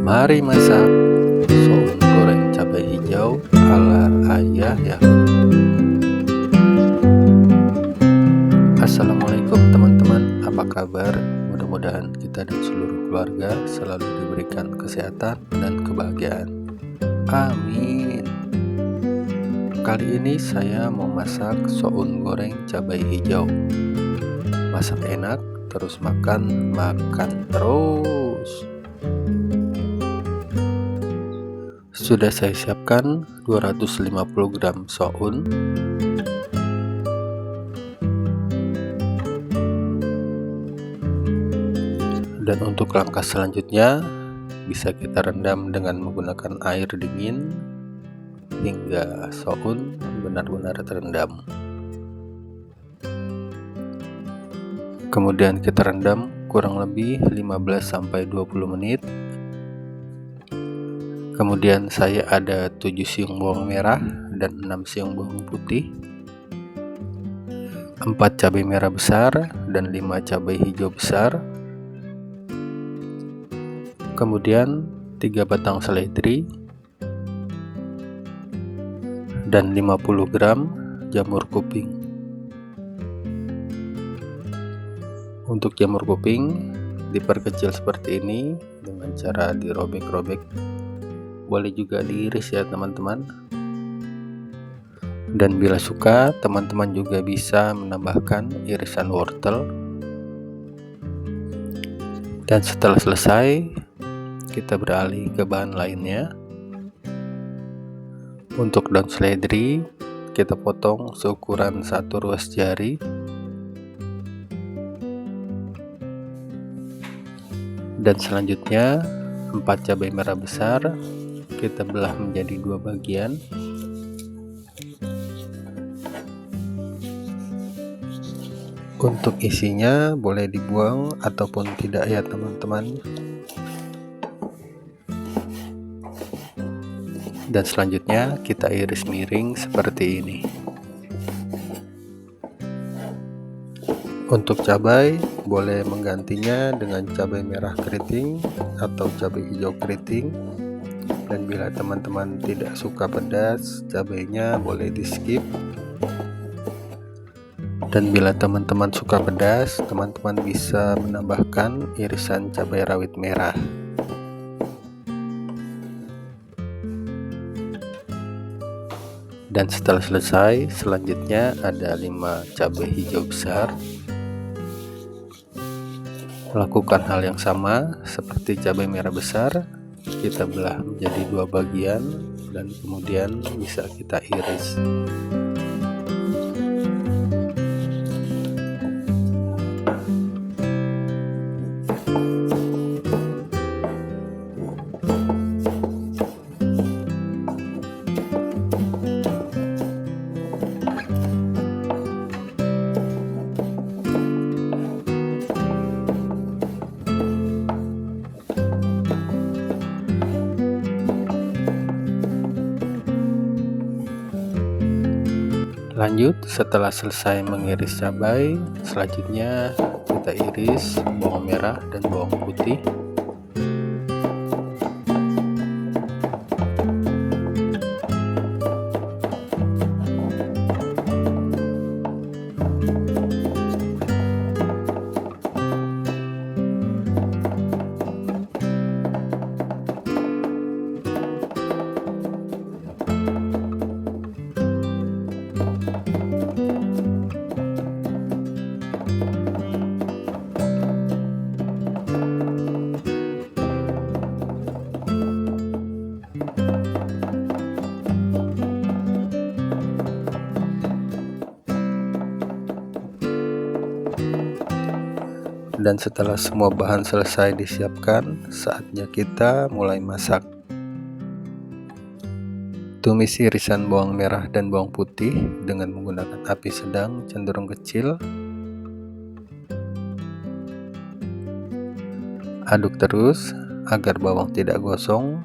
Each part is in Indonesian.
Mari masak soun goreng cabai hijau ala ayah Yahud. Assalamualaikum teman-teman, apa kabar? Mudah-mudahan kita dan seluruh keluarga selalu diberikan kesehatan dan kebahagiaan. Amin. Kali ini saya mau masak soun goreng cabai hijau. Masak enak, terus makan terus. Sudah saya siapkan 250 gram soun, dan untuk langkah selanjutnya bisa kita rendam dengan menggunakan air dingin hingga soun benar-benar terendam. Kemudian kita rendam kurang lebih 15-20 menit. Kemudian saya ada 7 siung bawang merah dan 6 siung bawang putih, 4 cabai merah besar dan 5 cabai hijau besar, kemudian 3 batang seledri dan 50 gram jamur kuping. Untuk jamur kuping diperkecil seperti ini dengan cara dirobek-robek. Boleh juga diiris ya teman-teman. Dan bila suka, teman-teman juga bisa menambahkan irisan wortel. Dan setelah selesai, kita beralih ke bahan lainnya. Untuk daun seledri, kita potong seukuran 1 ruas jari. Dan selanjutnya 4 cabai merah besar kita belah menjadi 2 bagian. Untuk isinya boleh dibuang ataupun tidak ya teman-teman. Dan selanjutnya kita iris miring seperti ini. Untuk cabai boleh menggantinya dengan cabai merah keriting atau cabai hijau keriting. Dan bila teman-teman tidak suka pedas, cabainya boleh di skip. Dan bila teman-teman suka pedas, teman-teman bisa menambahkan irisan cabai rawit merah. Dan setelah selesai, selanjutnya ada 5 cabai hijau besar. Lakukan hal yang sama seperti cabai merah besar, kita belah menjadi 2 bagian dan kemudian bisa kita iris. Lanjut, setelah selesai mengiris cabai, selanjutnya kita iris bawang merah dan bawang putih. Dan setelah semua bahan selesai disiapkan, saatnya kita mulai masak. Tumis irisan bawang merah dan bawang putih dengan menggunakan api sedang cenderung kecil. Aduk terus agar bawang tidak gosong.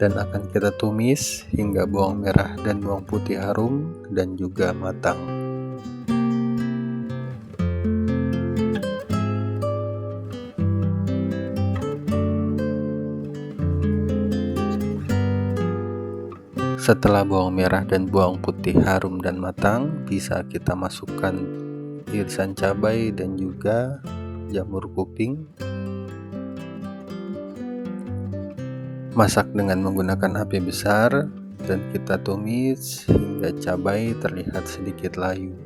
Dan akan kita tumis hingga bawang merah dan bawang putih harum dan juga matang. Setelah bawang merah dan bawang putih harum dan matang, bisa kita masukkan irisan cabai dan juga jamur kuping. Masak dengan menggunakan api besar dan kita tumis hingga cabai terlihat sedikit layu.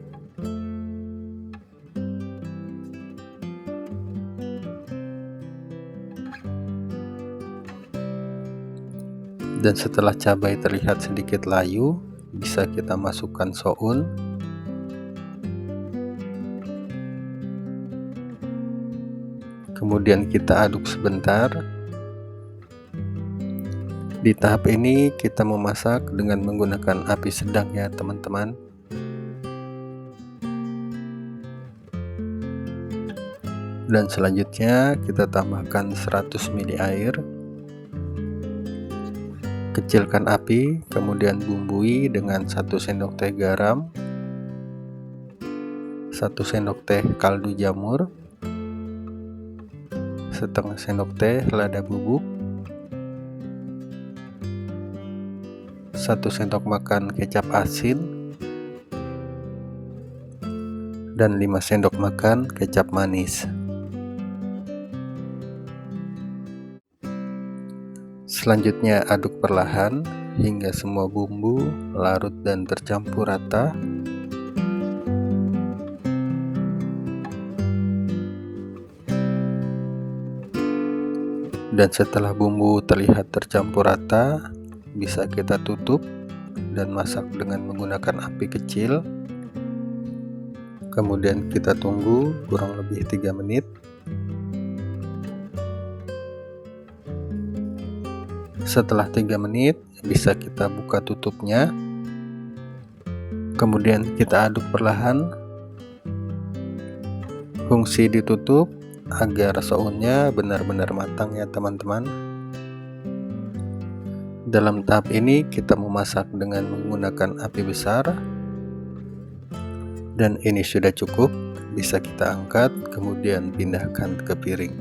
Dan setelah cabai terlihat sedikit layu, bisa kita masukkan soun. Kemudian kita aduk sebentar. Di tahap ini kita memasak dengan menggunakan api sedang ya teman-teman. Dan selanjutnya kita tambahkan 100 ml air. Kecilkan api, kemudian bumbui dengan 1 sendok teh garam, 1 sendok teh kaldu jamur, setengah sendok teh lada bubuk, 1 sendok makan kecap asin, dan 5 sendok makan kecap manis. Selanjutnya aduk perlahan hingga semua bumbu larut dan tercampur rata. Dan setelah bumbu terlihat tercampur rata, bisa kita tutup dan masak dengan menggunakan api kecil. Kemudian kita tunggu kurang lebih 3 menit. Setelah 3 menit, bisa kita buka tutupnya. Kemudian kita aduk perlahan. Fungsi ditutup agar sounnya benar-benar matang ya teman-teman. Dalam tahap ini kita memasak dengan menggunakan api besar. Dan ini sudah cukup, bisa kita angkat kemudian pindahkan ke piring.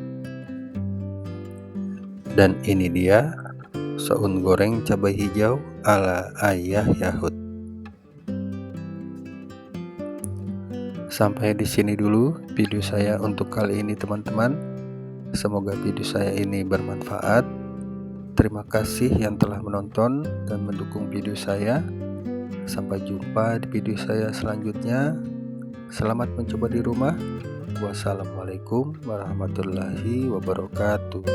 Dan ini dia soun goreng cabai hijau ala Ayah Yahud. Sampai di sini dulu video saya untuk kali ini teman-teman. Semoga video saya ini bermanfaat. Terima kasih yang telah menonton dan mendukung video saya. Sampai jumpa di video saya selanjutnya. Selamat mencoba di rumah. Wassalamualaikum warahmatullahi wabarakatuh.